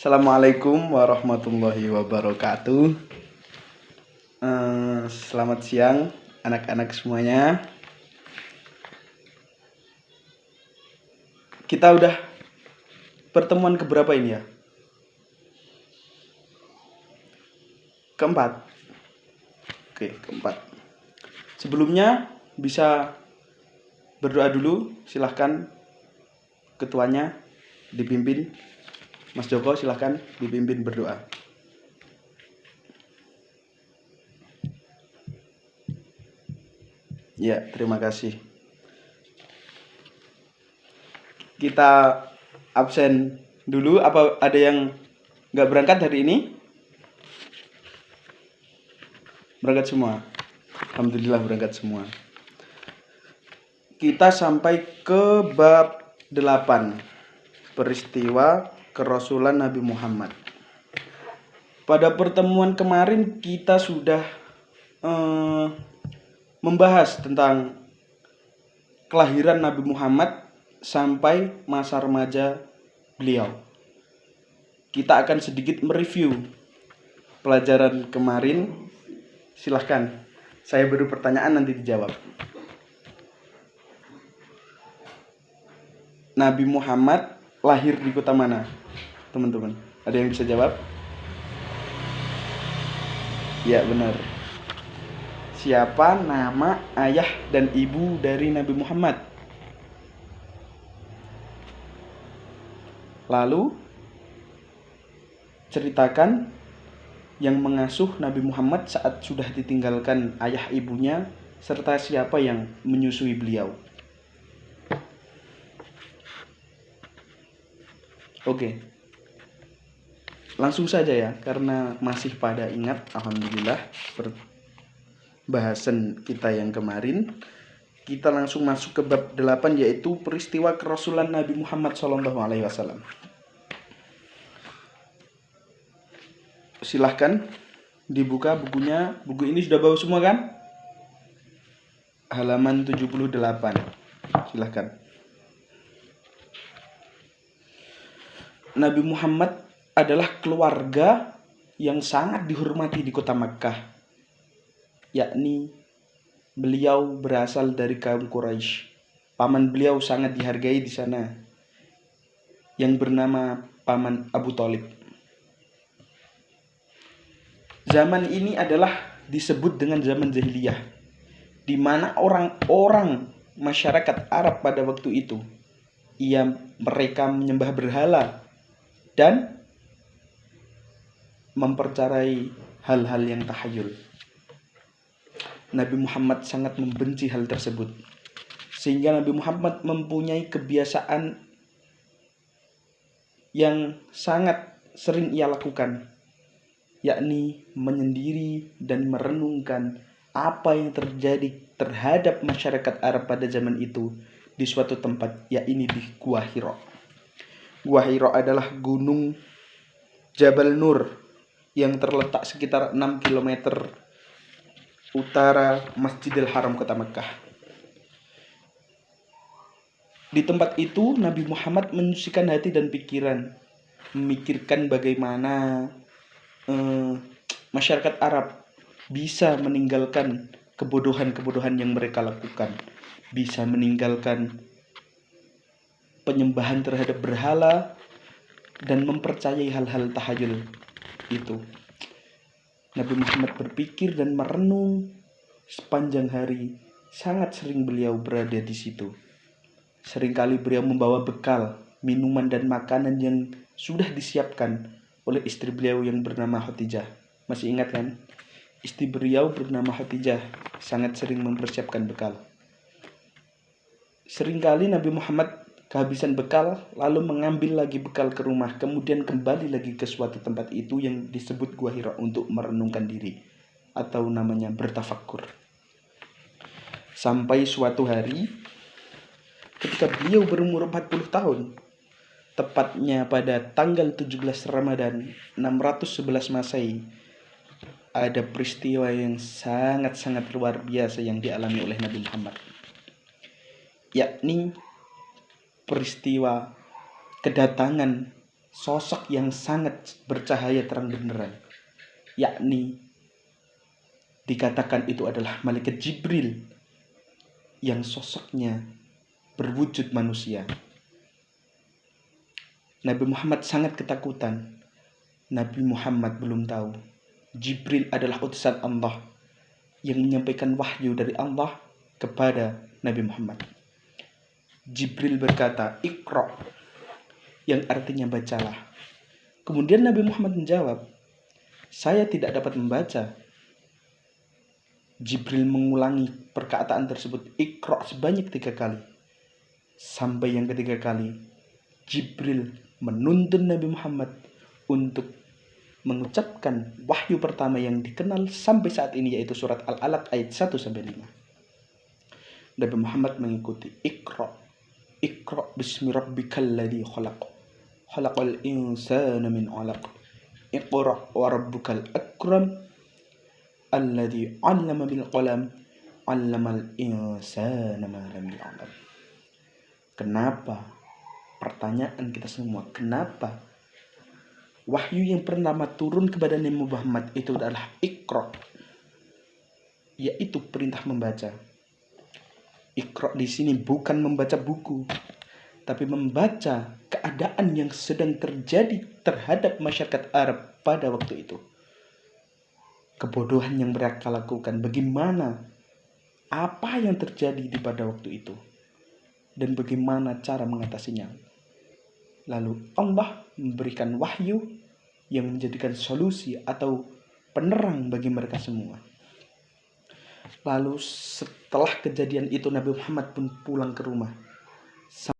Assalamualaikum warahmatullahi wabarakatuh. Selamat siang anak-anak semuanya. Kita udah pertemuan keberapa ini ya? Keempat. Oke, keempat. Sebelumnya bisa berdoa dulu, silahkan. Ketuanya dipimpin. Mas Joko silahkan dipimpin berdoa. Ya, terima kasih. Kita absen dulu. Apa ada yang nggak berangkat hari ini? Berangkat semua. Alhamdulillah berangkat semua. Kita sampai ke bab 8. Peristiwa kerasulan Nabi Muhammad. Pada pertemuan kemarin kita sudah membahas tentang kelahiran Nabi Muhammad sampai masa remaja beliau. Kita akan sedikit mereview pelajaran kemarin. Silahkan, saya beri pertanyaan nanti dijawab. Nabi Muhammad lahir di kota mana, teman-teman? Ada yang bisa jawab? Ya, benar. Siapa nama ayah dan ibu dari Nabi Muhammad? Lalu ceritakan yang mengasuh Nabi Muhammad saat sudah ditinggalkan ayah ibunya, serta siapa yang menyusui beliau. Oke. Langsung saja ya, karena masih pada ingat, alhamdulillah, bahasan kita yang kemarin. Kita langsung masuk ke bab 8, yaitu peristiwa kerasulan Nabi Muhammad SAW. Silahkan dibuka bukunya. Buku ini sudah bawa semua kan? Halaman 78. Silahkan. Nabi Muhammad adalah keluarga yang sangat dihormati di kota Makkah, yakni beliau berasal dari kaum Quraisy. Paman beliau sangat dihargai di sana, yang bernama Paman Abu Thalib. Zaman ini adalah disebut dengan zaman jahiliyah, di mana orang-orang masyarakat Arab pada waktu itu mereka menyembah berhala dan mempercayai hal-hal yang tahayul. Nabi Muhammad sangat membenci hal tersebut, sehingga Nabi Muhammad mempunyai kebiasaan yang sangat sering ia lakukan, yakni menyendiri dan merenungkan apa yang terjadi terhadap masyarakat Arab pada zaman itu di suatu tempat, yakni di Gua Hira. Gua Hira adalah gunung Jabal Nur yang terletak sekitar 6 km utara Masjidil Haram kota Mekah. Di tempat itu Nabi Muhammad menyucikan hati dan pikiran, memikirkan bagaimana masyarakat Arab bisa meninggalkan kebodohan-kebodohan yang mereka lakukan, bisa meninggalkan penyembahan terhadap berhala dan mempercayai hal-hal tahayul itu. Nabi Muhammad berpikir dan merenung sepanjang hari. Sangat sering beliau berada di situ. Seringkali beliau membawa bekal, minuman dan makanan yang sudah disiapkan oleh istri beliau yang bernama Khadijah. Masih ingat kan? Istri beliau bernama Khadijah sangat sering mempersiapkan bekal. Seringkali Nabi Muhammad kehabisan bekal, lalu mengambil lagi bekal ke rumah, kemudian kembali lagi ke suatu tempat itu yang disebut Gua Hira untuk merenungkan diri, atau namanya bertafakkur. Sampai suatu hari ketika beliau berumur 40 tahun, tepatnya pada tanggal 17 Ramadan 611 Masehi, ada peristiwa yang sangat-sangat luar biasa yang dialami oleh Nabi Muhammad, yakni peristiwa kedatangan sosok yang sangat bercahaya terang benderang, yakni dikatakan itu adalah malaikat Jibril yang sosoknya berwujud manusia. Nabi Muhammad sangat ketakutan. Nabi Muhammad belum tahu Jibril adalah utusan Allah yang menyampaikan wahyu dari Allah kepada Nabi Muhammad. Jibril berkata, "Iqra," yang artinya bacalah. Kemudian Nabi Muhammad menjawab, "Saya tidak dapat membaca." Jibril mengulangi perkataan tersebut, "Iqra," sebanyak 3 kali. Sampai yang ketiga kali, Jibril menuntun Nabi Muhammad untuk mengucapkan wahyu pertama yang dikenal sampai saat ini, yaitu surat Al-Alaq ayat 1-5. Nabi Muhammad mengikuti, "Iqra, Iqra bismi rabbikal ladzi khalaq, khalaqal insana min 'alaq, Iqra wa rabbukal akram, alladzi 'allama bil qalam, 'allamal insana ma lam ya'lam." Kenapa? Pertanyaan kita semua, kenapa wahyu yang pertama turun kepada Nabi Muhammad itu adalah Iqra, yaitu perintah membaca. Iqra di sini bukan membaca buku, tapi membaca keadaan yang sedang terjadi terhadap masyarakat Arab pada waktu itu. Kebodohan yang mereka lakukan, bagaimana, apa yang terjadi di pada waktu itu, dan bagaimana cara mengatasinya. Lalu Allah memberikan wahyu yang menjadikan solusi atau penerang bagi mereka semua. Lalu setelah kejadian itu Nabi Muhammad pun pulang ke rumah.